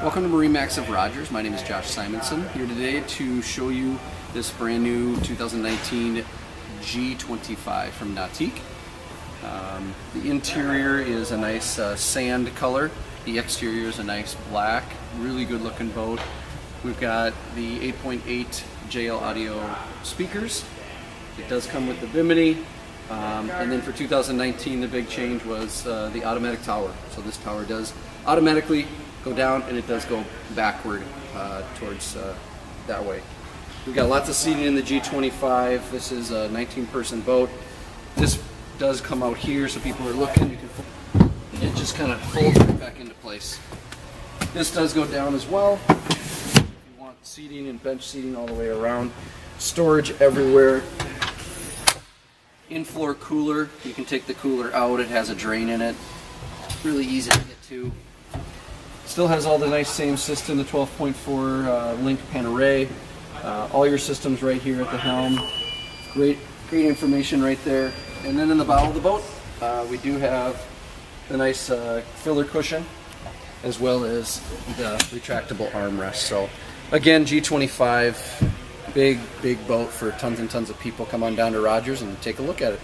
Welcome to MarineMax of Rogers. My name is Josh Simonson, here today to show you this brand new 2019 G25 from Nautique. The interior is a nice sand color. The exterior is a nice black, really good looking boat. We've got the 8.8 JL audio speakers. It does come with the bimini. And then for 2019, the big change was the automatic tower. So this tower does automatically go down, and it does go backward towards that way. We've got lots of seating in the G25. This is a 19-person boat. This does come out here, so people are looking. It just kind of folds right back into place. This does go down as well. If you want seating and bench seating all the way around. Storage everywhere. In-floor cooler. You can take the cooler out. It has a drain in it. Really easy to get to. Still has all the nice same system, the 12.4 link pen array. All your systems right here at the helm. Great information right there. And then in the bow of the boat, we do have the nice filler cushion, as well as the retractable armrest. So again, G25, big boat for tons and tons of people. Come on down to Rogers and take a look at it.